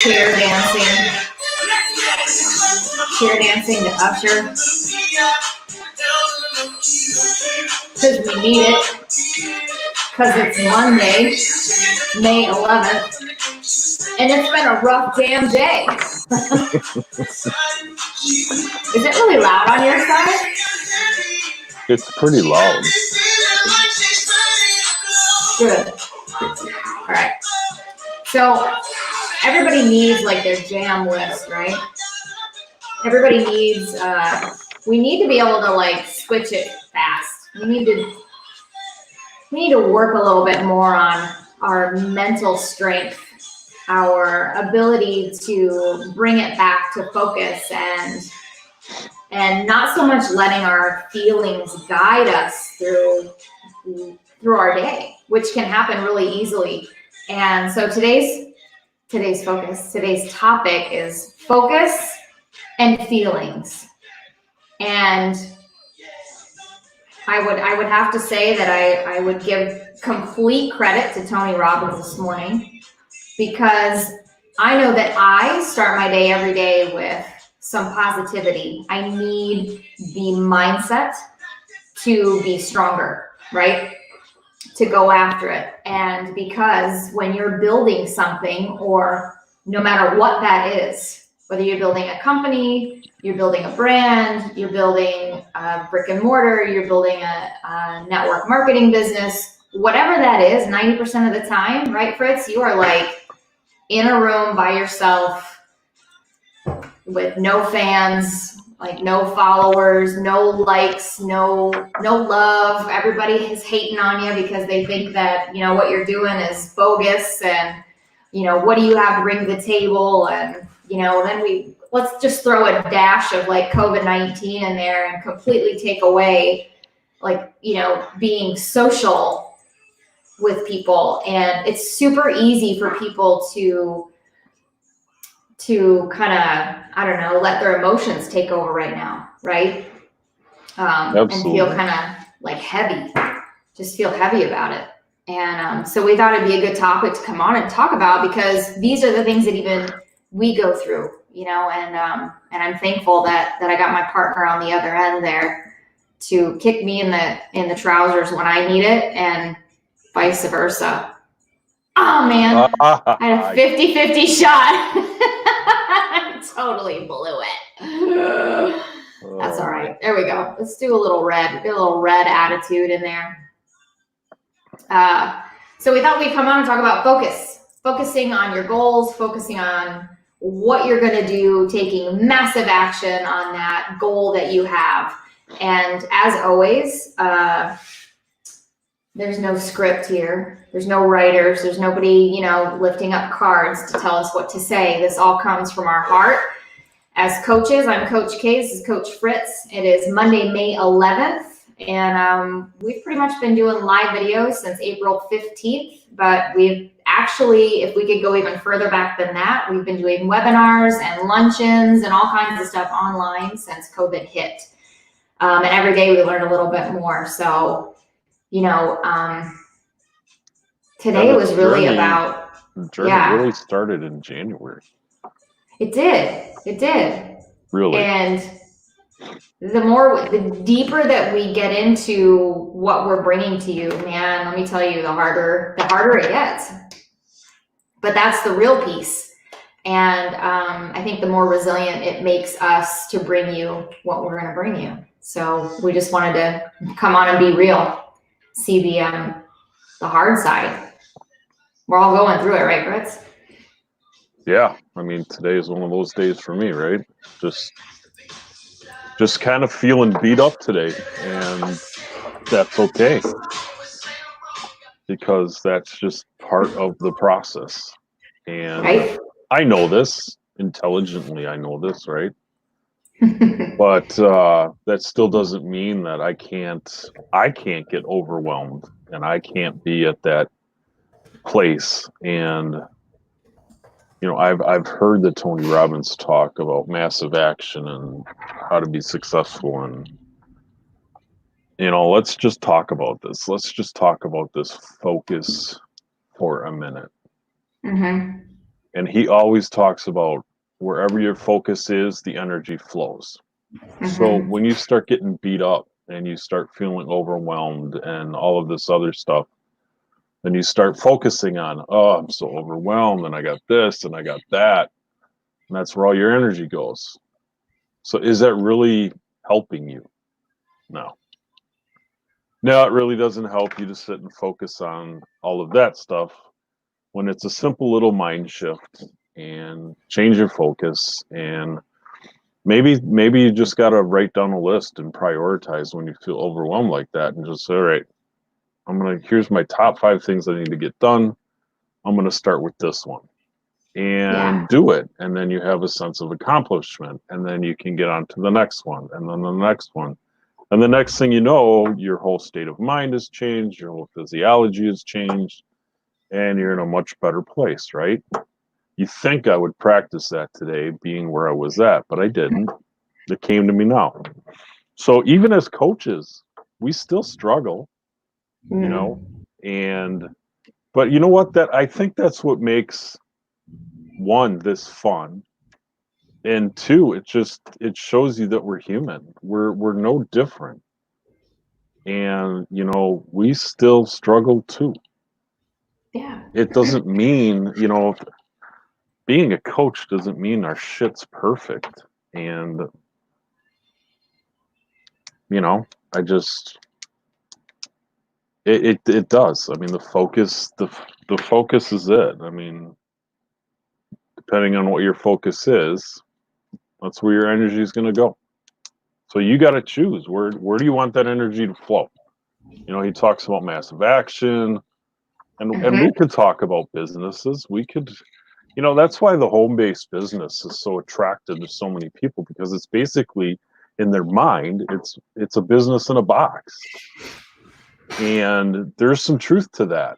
cheer dancing to Usher, because we need it, because it's Monday, May 11th, and it's been a rough damn day. Is it really loud on your side? It's pretty loud. Good. All right. So everybody needs like their jam list, right? Everybody needs, we need to be able to like switch it fast. We need to work a little bit more on our mental strength, our ability to bring it back to focus, and not so much letting our feelings guide us through our day, which can happen really easily. And so today's topic is focus and feelings. And I would have to say that I would give complete credit to Tony Robbins this morning, because I know that I start my day every day with some positivity. I need the mindset to be stronger, right? To go after it. And because when you're building something, or no matter what that is, whether you're building a company, you're building a brand, you're building a brick and mortar, you're building a network marketing business, whatever that is, 90% of the time, right, Fritz, you are like in a room by yourself with no fans, like no followers, no likes, no love. Everybody is hating on you because they think that, you know, what you're doing is bogus, and, you know, what do you have to bring to the table? And, you know, then let's just throw a dash of like COVID-19 in there and completely take away, like, you know, being social with people. And it's super easy for people to kind of, I don't know, let their emotions take over right now, right? And feel kind of like heavy, just feel heavy about it. And so we thought it'd be a good topic to come on and talk about, because these are the things that even we go through, you know, and I'm thankful that I got my partner on the other end there to kick me in the trousers when I need it, and vice versa. Oh man, I had a 50-50 shot. I totally blew it. That's all right. There we go. Let's do a little red. Get a little red attitude in there. So we thought we'd come on and talk about focusing on your goals, focusing on what you're going to do, taking massive action on that goal that you have. And as always, there's no script here. There's no writers. There's nobody, you know, lifting up cards to tell us what to say. This all comes from our heart. As coaches, I'm Coach K. This is Coach Fritz. It is Monday, May 11th. And we've pretty much been doing live videos since April 15th. But we've actually, if we could go even further back than that, we've been doing webinars and luncheons and all kinds of stuff online since COVID hit. And every day we learn a little bit more. So, you know, today was really about, the journey really started in January. It did. Really? And the deeper that we get into what we're bringing to you, man, let me tell you, the harder it gets. But that's the real piece. And I think the more resilient it makes us to bring you what we're going to bring you. So we just wanted to come on and be real, see the hard side. We're all going through it, right, Fritz? Yeah, I mean, today is one of those days for me, right? Just kind of feeling beat up today, and that's okay, because that's just part of the process. And right. I know this intelligently. I know this, right? But that still doesn't mean that I can't get overwhelmed, and I can't be at that place. And you know, I've heard the Tony Robbins talk about massive action and how to be successful, and you know, let's just talk about this. Let's just talk about this focus for a minute. Mm-hmm. And he always talks about wherever your focus is, the energy flows. So when you start getting beat up and you start feeling overwhelmed and all of this other stuff, then you start focusing on, oh, I'm so overwhelmed and I got this and I got that. And that's where all your energy goes. So is that really helping you? No. No, it really doesn't help you to sit and focus on all of that stuff when it's a simple little mind shift and change your focus. And maybe you just got to write down a list and prioritize when you feel overwhelmed like that and just say, all right, here's my top 5 things I need to get done. I'm going to start with this one and do it. And then you have a sense of accomplishment, and then you can get on to the next one and then the next one. And the next thing you know, your whole state of mind has changed, your whole physiology has changed, and you're in a much better place, right? You think I would practice that today, being where I was at, but I didn't. It came to me now. So even as coaches, we still struggle, you know, but you know what? I think that's what makes, one, this fun, and 2, it shows you that we're human. We're no different. And, you know, we still struggle too. Yeah. It doesn't mean, you know, being a coach doesn't mean our shit's perfect. And, you know, it does. I mean, the focus is it. I mean, depending on what your focus is, that's where your energy is going to go. So you got to choose where do you want that energy to flow? You know, he talks about massive action, and we could talk about businesses. We could, you know, that's why the home-based business is so attractive to so many people, because it's basically, in their mind, it's a business in a box. And there's some truth to that.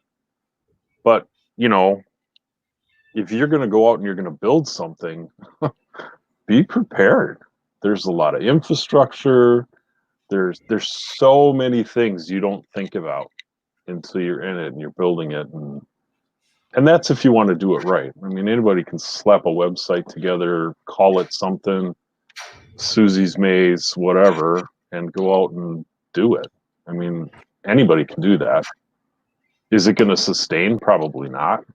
But, you know, if you're going to go out and you're going to build something, be prepared. There's a lot of infrastructure. There's so many things you don't think about until you're in it and you're building it. And that's if you want to do it right. I mean, anybody can slap a website together, call it something, Susie's Maze, whatever, and go out and do it. I mean, anybody can do that. Is it going to sustain? Probably not.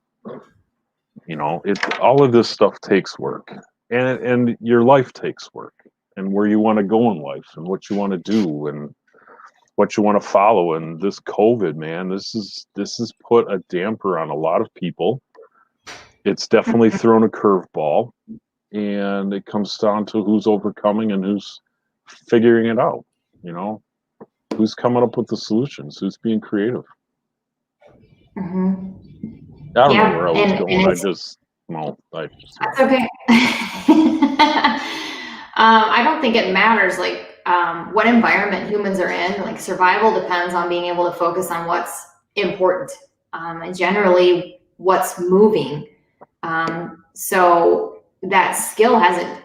You know, all of this stuff takes work, and your life takes work, and where you want to go in life, and what you want to do, and what you want to follow. And this COVID, man, this has put a damper on a lot of people. It's definitely thrown a curveball, and it comes down to who's overcoming and who's figuring it out. You know, who's coming up with the solutions, who's being creative. I don't know where I was going. That's okay. I don't think it matters like what environment humans are in. Like, survival depends on being able to focus on what's important, and generally what's moving. So that skill hasn't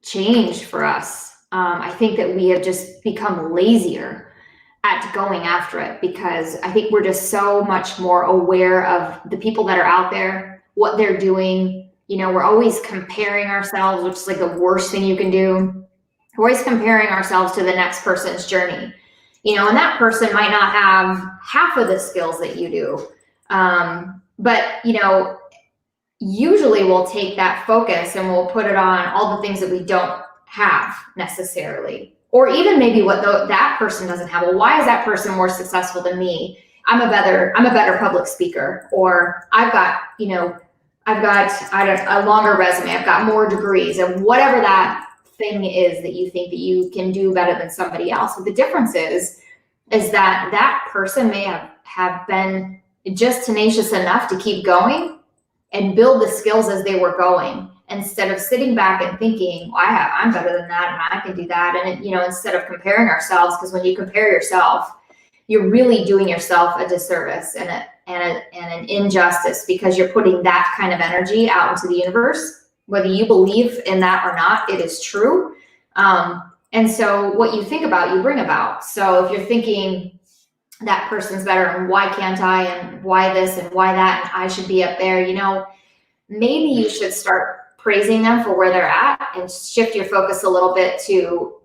changed for us. I think that we have just become lazier at going after it, because I think we're just so much more aware of the people that are out there, what they're doing. You know, we're always comparing ourselves, which is like the worst thing you can do. We're always comparing ourselves to the next person's journey, you know, and that person might not have half of the skills that you do. But, you know, usually we'll take that focus and we'll put it on all the things that we don't have necessarily. Or even maybe what that person doesn't have. Well, why is that person more successful than me? I'm a better public speaker, or I've got a longer resume. I've got more degrees, and whatever that thing is that you think that you can do better than somebody else. But the difference is that person may have been just tenacious enough to keep going and build the skills as they were going, instead of sitting back and thinking, well, I'm better than that and I can do that. And, you know, instead of comparing ourselves, because when you compare yourself, you're really doing yourself a disservice and an injustice, because you're putting that kind of energy out into the universe. Whether you believe in that or not, it is true. And so what you think about, you bring about. So if you're thinking that person's better and why can't I, and why this and why that, and I should be up there, you know, maybe you should start praising them for where they're at and shift your focus a little bit to,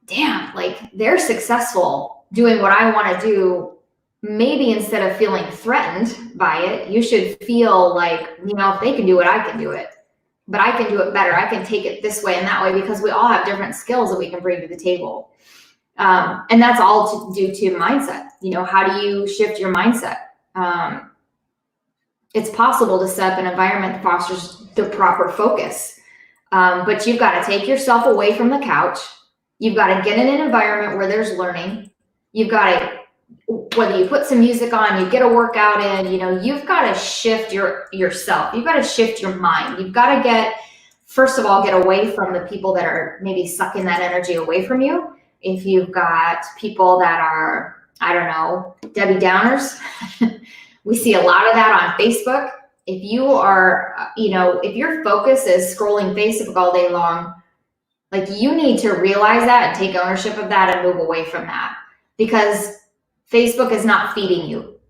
damn, like they're successful doing what I want to do. Maybe instead of feeling threatened by it, you should feel like, if they can do it, I can do it. But I can do it better. I can take it this way and that way, because we all have different skills that we can bring to the table. And that's all to do to mindset. How do you shift your mindset? It's possible to set up an environment that fosters the proper focus. But you've got to take yourself away from the couch. You've got to get in an environment where there's learning. You've got to, whether you put some music on, you get a workout in, you've got to shift yourself. You've got to shift your mind. You've got to first of all, get away from the people that are maybe sucking that energy away from you. If you've got people that are, I don't know, Debbie Downers, we see a lot of that on Facebook. If you are, if your focus is scrolling Facebook all day long, like you need to realize that and take ownership of that and move away from that, because Facebook is not feeding you.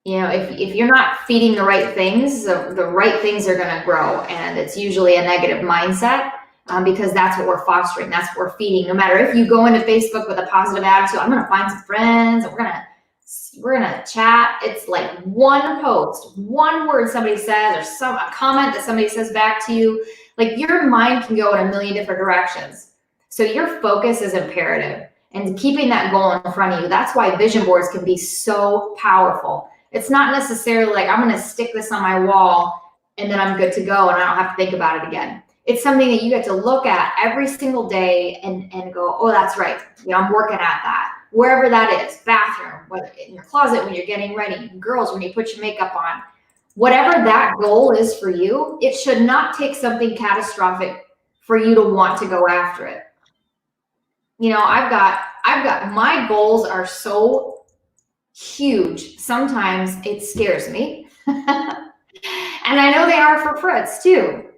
If you're not feeding the right things, the right things are going to grow, and it's usually a negative mindset, because that's what we're fostering. That's what we're feeding. No matter if you go into Facebook with a positive attitude, I'm going to find some friends and we're gonna chat. It's like one post, one word somebody says, or a comment that somebody says back to you. Like your mind can go in a million different directions. So your focus is imperative, and keeping that goal in front of you. That's why vision boards can be so powerful. It's not necessarily like I'm going to stick this on my wall and then I'm good to go and I don't have to think about it again. It's something that you get to look at every single day and go, oh, that's right. I'm working at that. Wherever that is, bathroom, whether in your closet when you're getting ready, girls, when you put your makeup on, whatever that goal is for you, it should not take something catastrophic for you to want to go after it. I've got my goals are so huge. Sometimes it scares me. And I know they are for Fritz too.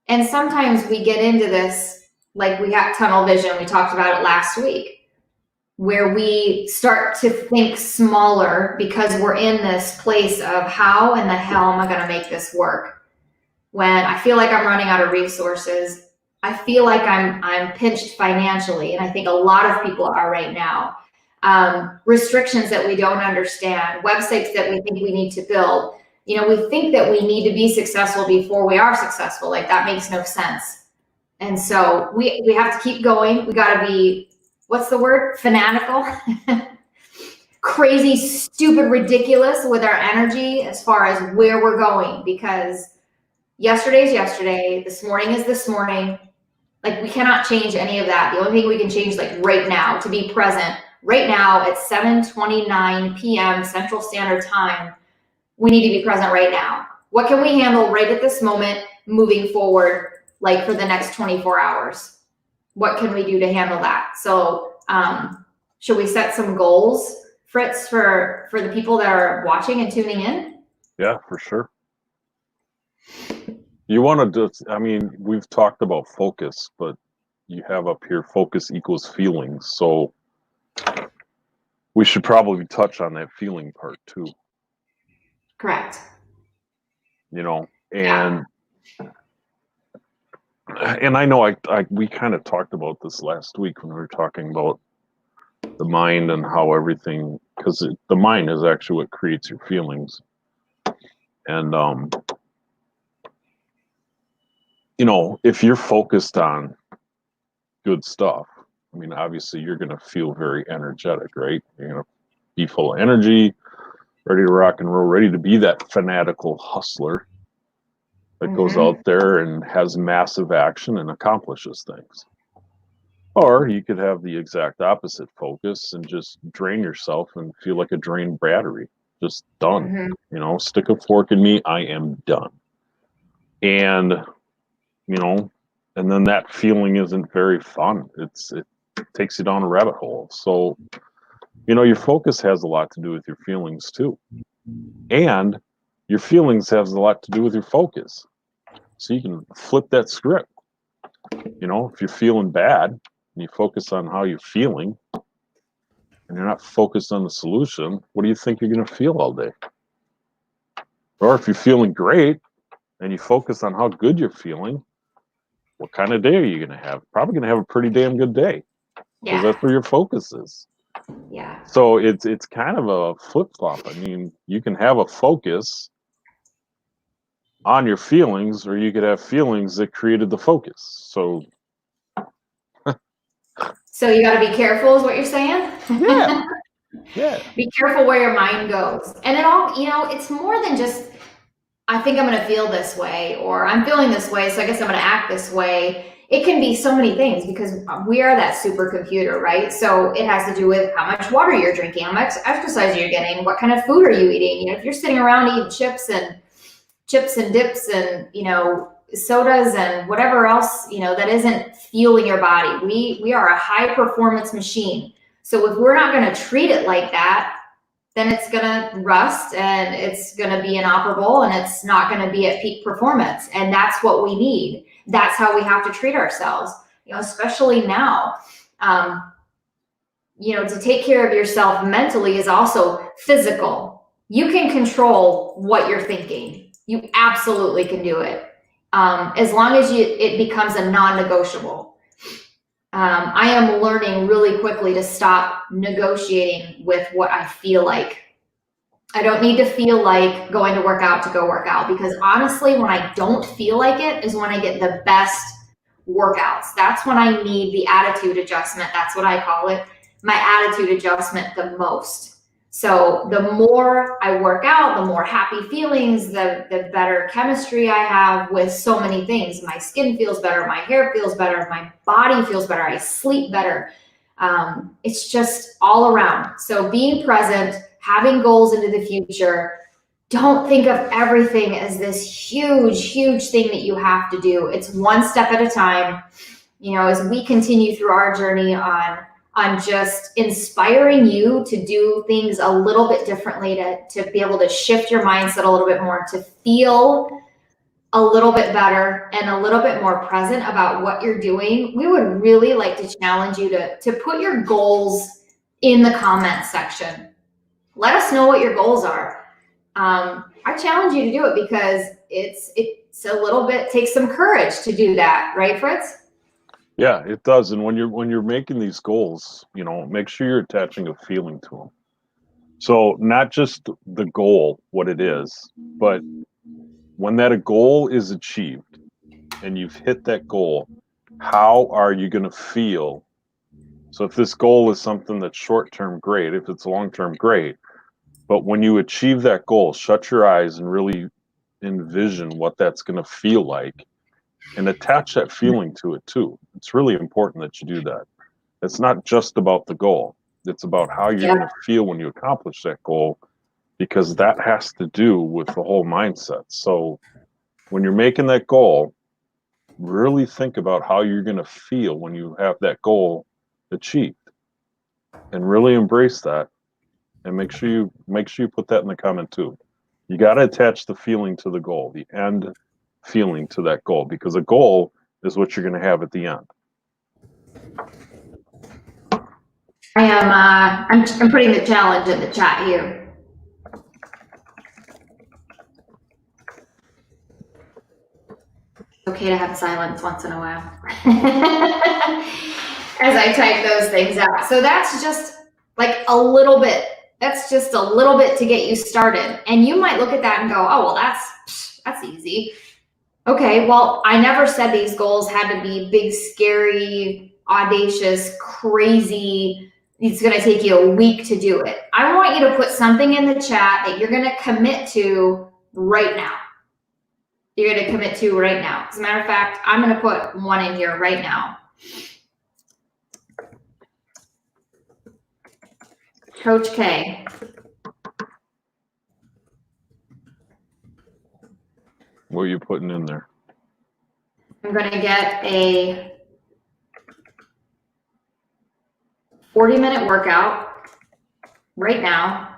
And sometimes we get into this, like we got tunnel vision. We talked about it last week, where we start to think smaller because we're in this place of how in the hell am I going to make this work? When I feel like I'm running out of resources, I feel like I'm pinched financially, and I think a lot of people are right now. Restrictions that we don't understand, websites that we think we need to build. We think that we need to be successful before we are successful. Like that makes no sense. And so we have to keep going. We got to be, what's the word? Fanatical, crazy, stupid, ridiculous with our energy as far as where we're going, because yesterday's yesterday, this morning is this morning. Like we cannot change any of that. The only thing we can change, like right now, to be present right now at 7:29 p.m. Central Standard Time, we need to be present right now. What can we handle right at this moment moving forward, like for the next 24 hours? What can we do to handle that? So should we set some goals, Fritz, for the people that are watching and tuning in? Yeah, for sure. You want to we've talked about focus, but you have up here focus equals feelings. So we should probably touch on that feeling part too. Correct. And I know we kind of talked about this last week when we were talking about the mind and how everything, because the mind is actually what creates your feelings. And if you're focused on good stuff, obviously you're going to feel very energetic, right? You're going to be full of energy, ready to rock and roll, ready to be that fanatical hustler that goes out there and has massive action and accomplishes things. Or you could have the exact opposite focus and just drain yourself and feel like a drained battery, just done. Stick a fork in me, I am done. And and then that feeling isn't very fun. It takes you down a rabbit hole. So, your focus has a lot to do with your feelings too. And your feelings has a lot to do with your focus. So you can flip that script. If you're feeling bad and you focus on how you're feeling and you're not focused on the solution, what do you think you're going to feel all day? Or if you're feeling great and you focus on how good you're feeling, what kind of day are you going to have? Probably going to have a pretty damn good day, because that's where your focus is. Yeah. So it's kind of a flip-flop. I mean, you can have a focus on your feelings, or you could have feelings that created the focus. So you got to be careful, is what you're saying? yeah. Yeah. Be careful where your mind goes. And it all, it's more than just, I think I'm going to feel this way, or I'm feeling this way, so I guess I'm going to act this way. It can be so many things, because we are that supercomputer, right? So it has to do with how much water you're drinking, how much exercise you're getting, what kind of food are you eating. If you're sitting around eating chips and dips and, sodas and whatever else, that isn't fueling your body. We are a high performance machine. So if we're not going to treat it like that, then it's going to rust, and it's going to be inoperable, and it's not going to be at peak performance. And that's what we need. That's how we have to treat ourselves, especially now. To take care of yourself mentally is also physical. You can control what you're thinking. You absolutely can do it. As long as it becomes a non-negotiable. I am learning really quickly to stop negotiating with what I feel like. I don't need to feel like going to work out to go work out, because honestly, when I don't feel like it is when I get the best workouts. That's when I need the attitude adjustment. That's what I call it. My attitude adjustment the most. So the more I work out, the more happy feelings, the better chemistry I have with so many things. My skin feels better, my hair feels better, my body feels better, I sleep better. It's just all around. So being present, having goals into the future, don't think of everything as this huge, huge thing that you have to do. It's one step at a time. As we continue through our journey on just inspiring you to do things a little bit differently, to be able to shift your mindset a little bit more, to feel a little bit better and a little bit more present about what you're doing. We would really like to challenge you to put your goals in the comments section. Let us know what your goals are. I challenge you to do it, because it's a little bit, takes some courage to do that, right, Fritz? Yeah, it does. And when you're making these goals, make sure you're attaching a feeling to them. So not just the goal, what it is, but when that goal is achieved and you've hit that goal, how are you going to feel? So if this goal is something that's short-term, great. If it's long-term, great. But when you achieve that goal, shut your eyes and really envision what that's going to feel like, and attach that feeling to it too. It's really important that you do that. It's not just about the goal. It's about how you're going to feel when you accomplish that goal, because that has to do with the whole mindset. So when you're making that goal, really think about how you're going to feel when you have that goal achieved, and really embrace that. And make sure you put that in the comment too. You got to attach the feeling to the goal, the end feeling to that goal, because a goal is what you're going to have at the end. I'm putting the challenge in the chat here. Okay to have silence once in a while as I type those things out. So that's just like a little bit. That's just a little bit to get you started. And you might look at that and go, oh, well, that's easy. Okay, well, I never said these goals had to be big, scary, audacious, crazy. It's going to take you a week to do it. I want you to put something in the chat that you're going to commit to right now. You're going to commit to right now. As a matter of fact, I'm going to put one in here right now. Coach K. What are you putting in there? I'm going to get a 40-minute workout right now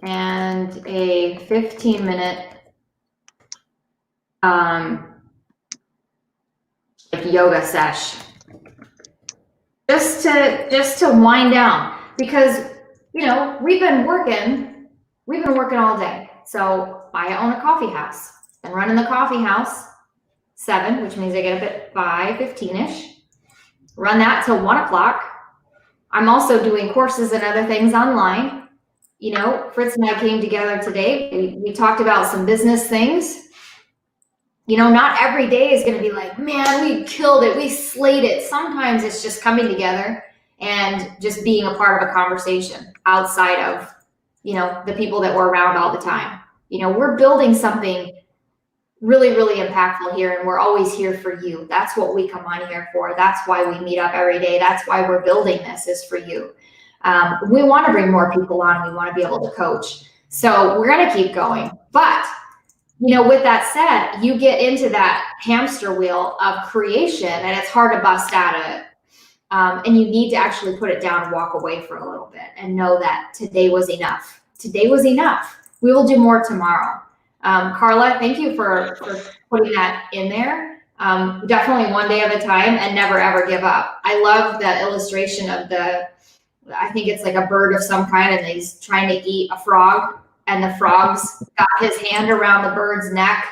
and a 15-minute like yoga sesh. Just to wind down, because we've been working all day. So I own a coffee house. I'm running the coffee house 7, which means I get up at 5:15ish. Run that till 1 o'clock. I'm also doing courses and other things online. You know, Fritz and I came together today. We talked about some business things. You know, not every day is going to be like, man, we killed it. We slayed it. Sometimes it's just coming together and just being a part of a conversation outside of, you know, the people that we're around all the time. You know, we're building something really, really impactful here, and we're always here for you. That's what we come on here for. That's why we meet up every day. That's why we're building this, is for you. We want to bring more people on. We want to be able to coach. So we're going to keep going. But, you know, with that said, you get into that hamster wheel of creation, and it's hard to bust out of it. And you need to actually put it down and walk away for a little bit and know that today was enough. Today was enough. We will do more tomorrow. Carla, thank you for putting that in there. Definitely one day at a time and never ever give up. I love the illustration of I think it's like a bird of some kind, and he's trying to eat a frog, and the frog's got his hand around the bird's neck,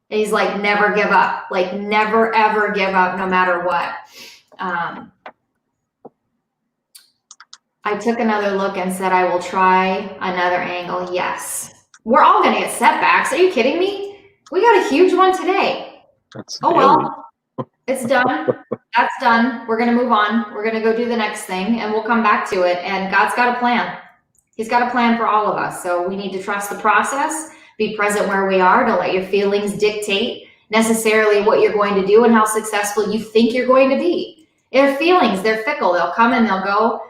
and he's like, never give up, like never ever give up no matter what. I took another look and said, I will try another angle. Yes. We're all going to get setbacks. Are you kidding me? We got a huge one today. Well, it's done. That's done. We're going to move on. We're going to go do the next thing, and we'll come back to it. And God's got a plan. He's got a plan for all of us. So we need to trust the process, be present where we are. Don't let your feelings dictate necessarily what you're going to do and how successful you think you're going to be. They're feelings. They're fickle. They'll come and they'll go.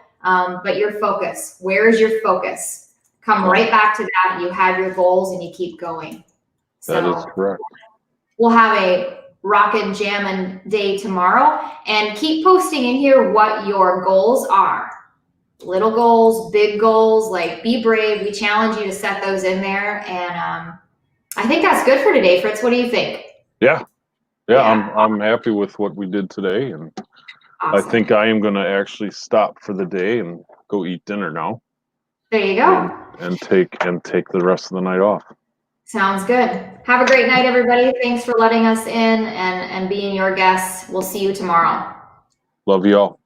But your focus, where is your focus? Come right back to that. You have your goals and you keep going. So that is correct. We'll have a rockin' jammin' day tomorrow, and keep posting in here what your goals are. Little goals, big goals, like be brave. We challenge you to set those in there. And I think that's good for today, Fritz. What do you think? Yeah. I'm happy with what we did today, and Awesome. I think I am going to actually stop for the day and go eat dinner now. There you go. And take the rest of the night off. Sounds good. Have a great night, everybody. Thanks for letting us in and being your guests. We'll see you tomorrow. Love you all.